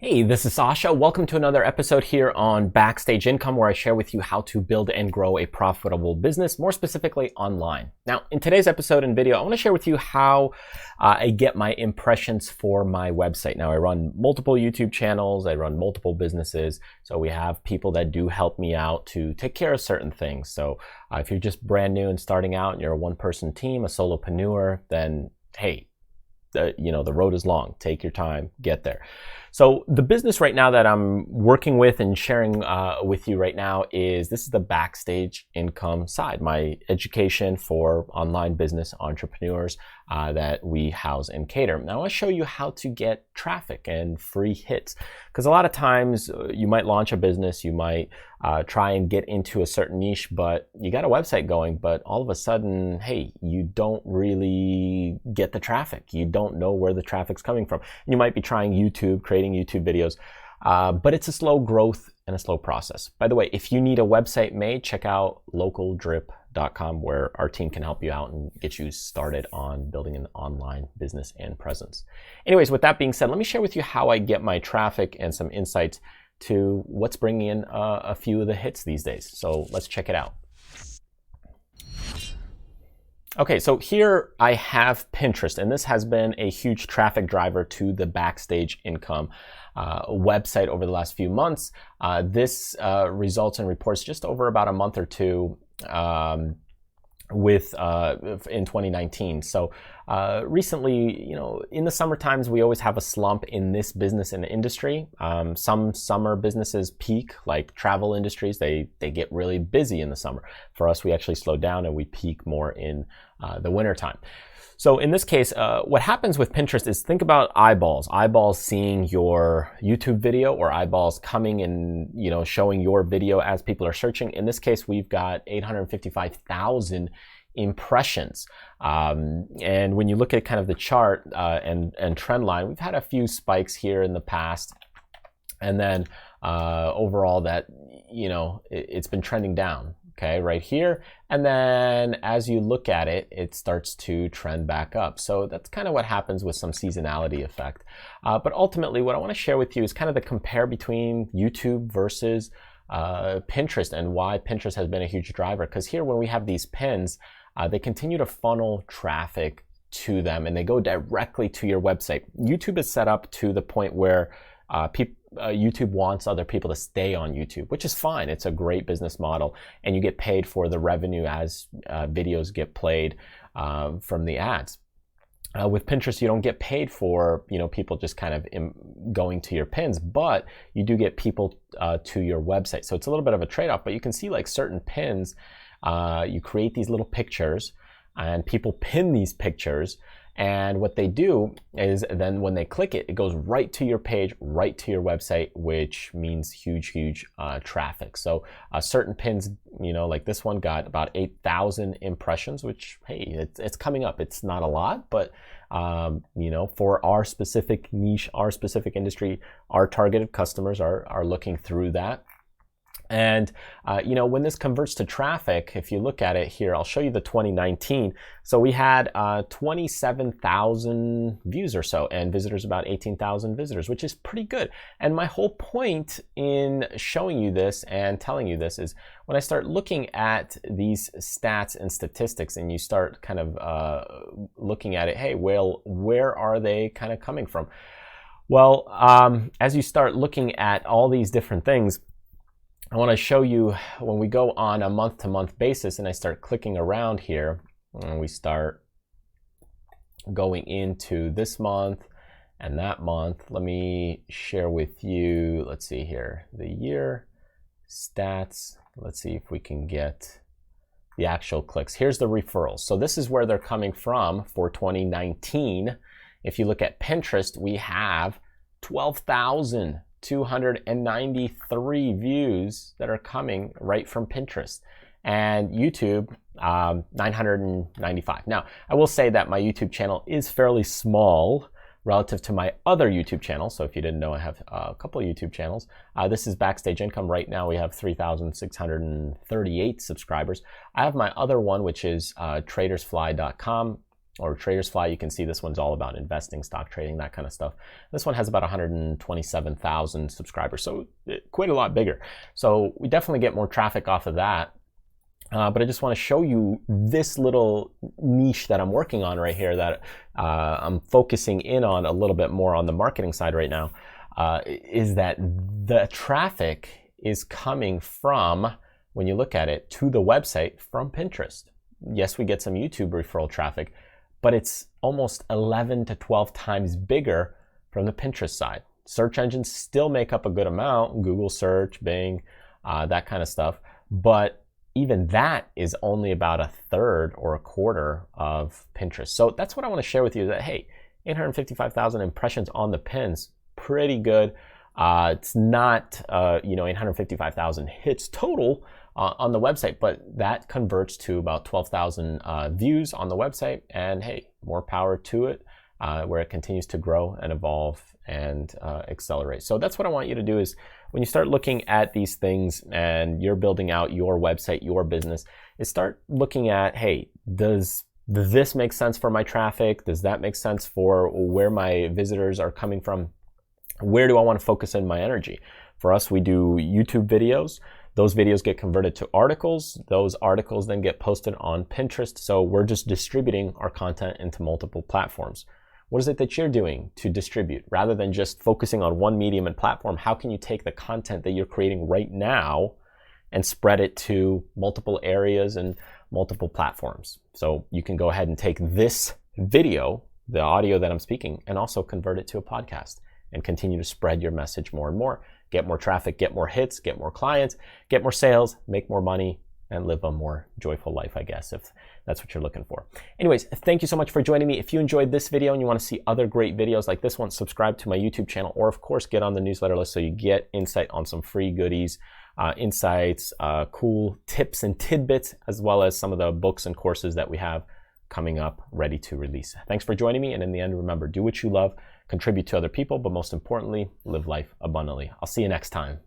Hey, this is Sasha. Welcome to another episode here on Backstage Income, where I share with you how to build and grow a profitable business, more specifically online. Now, in today's episode and video, I want to share with you how I get my impressions for my website. Now, I run multiple YouTube channels, I run multiple businesses, so we have people that do help me out to take care of certain things. So if you're just brand new and starting out and you're a one-person team, a solopreneur, then hey, the road is long. Take your time, get there. So the business right now that I'm working with and sharing with you right now this is the Backstage Income side, my education for online business entrepreneurs that we house and cater. Now I want to show you how to get traffic and free hits, because a lot of times you might launch a business, you might try and get into a certain niche, but you got a website going, but all of a sudden, hey, you don't really get the traffic. You don't know where the traffic's coming from. You might be trying YouTube, creating YouTube videos, but it's a slow growth and a slow process. By the way, if you need a website made, check out localdrip.com, where our team can help you out and get you started on building an online business and presence. Anyways, with that being said, let me share with you how I get my traffic and some insights to what's bringing in a few of the hits these days. So let's check it out. Okay, so here I have Pinterest, and this has been a huge traffic driver to the Backstage Income website over the last few months. This results and reports just over about a month or two in 2019. So recently, in the summer times, we always have a slump in this business and industry. Some summer businesses peak, like travel industries, they get really busy in the summer. For us, we actually slow down and we peak more in the winter time. So in this case, what happens with Pinterest is, think about eyeballs seeing your YouTube video, or eyeballs coming and showing your video as people are searching. In this case, we've got 855,000 impressions. And when you look at kind of the chart and trend line, we've had a few spikes here in the past. And then overall that, it's been trending down. Okay, right here. And then as you look at it, it starts to trend back up. So that's kind of what happens with some seasonality effect. But ultimately, what I want to share with you is kind of the compare between YouTube versus Pinterest, and why Pinterest has been a huge driver. Because here, when we have these pins, they continue to funnel traffic to them, and they go directly to your website. YouTube is set up to the point where YouTube wants other people to stay on YouTube, which is fine. It's a great business model, and you get paid for the revenue as videos get played from the ads. With Pinterest, you don't get paid for people just kind of going to your pins, but you do get people to your website. So it's a little bit of a trade-off, but you can see, like, certain pins, you create these little pictures and people pin these pictures. And what they do is then when they click it, it goes right to your page, right to your website, which means huge traffic. So certain pins, like this one, got about 8,000 impressions, which, hey, it's coming up. It's not a lot, but for our specific niche, our specific industry, our targeted customers are looking through that. And when this converts to traffic, if you look at it here, I'll show you the 2019. So we had 27,000 views or so, and visitors about 18,000 visitors, which is pretty good. And my whole point in showing you this and telling you this is, when I start looking at these stats and statistics, and you start kind of looking at it, hey, well, where are they kind of coming from? Well, as you start looking at all these different things, I want to show you when we go on a month-to-month basis, and I start clicking around here, and we start going into this month and that month. Let me share with you, let's see here, the year stats. Let's see if we can get the actual clicks. Here's the referrals. So this is where they're coming from for 2019. If you look at Pinterest, we have 12,293 views that are coming right from Pinterest, and YouTube 995. Now, I will say that my YouTube channel is fairly small relative to my other YouTube channels. So if you didn't know, I have a couple of YouTube channels. This is Backstage Income. Right now we have 3,638 subscribers. I have my other one, which is tradersfly.com. or Traders Fly. You can see this one's all about investing, stock trading, that kind of stuff. This one has about 127,000 subscribers, so quite a lot bigger. So we definitely get more traffic off of that. But I just want to show you this little niche that I'm working on right here, that I'm focusing in on a little bit more on the marketing side right now, is that the traffic is coming from, when you look at it, to the website from Pinterest. Yes, we get some YouTube referral traffic, but it's almost 11 to 12 times bigger from the Pinterest side. Search engines still make up a good amount, Google search, Bing, that kind of stuff, but even that is only about a third or a quarter of Pinterest. So that's what I want to share with you, that hey, 855,000 impressions on the pins, pretty good. It's not 855,000 hits total on the website, but that converts to about 12,000 views on the website, and hey, more power to it, where it continues to grow and evolve and accelerate. So that's what I want you to do, is when you start looking at these things and you're building out your website, your business, is start looking at, hey, does this make sense for my traffic? Does that make sense for where my visitors are coming from? Where do I want to focus in my energy? For us, we do YouTube videos. Those videos get converted to articles. Those articles then get posted on Pinterest. So we're just distributing our content into multiple platforms. What is it that you're doing to distribute? Rather than just focusing on one medium and platform, how can you take the content that you're creating right now and spread it to multiple areas and multiple platforms? So you can go ahead and take this video, the audio that I'm speaking, and also convert it to a podcast and continue to spread your message more and more. Get more traffic, get more hits, get more clients, get more sales, make more money, and live a more joyful life, I guess, if that's what you're looking for. Anyways, thank you so much for joining me. If you enjoyed this video and you want to see other great videos like this one, subscribe to my YouTube channel, or of course, get on the newsletter list so you get insight on some free goodies, insights, cool tips and tidbits, as well as some of the books and courses that we have coming up ready to release. Thanks for joining me. And in the end, remember, do what you love, contribute to other people, but most importantly, live life abundantly. I'll see you next time.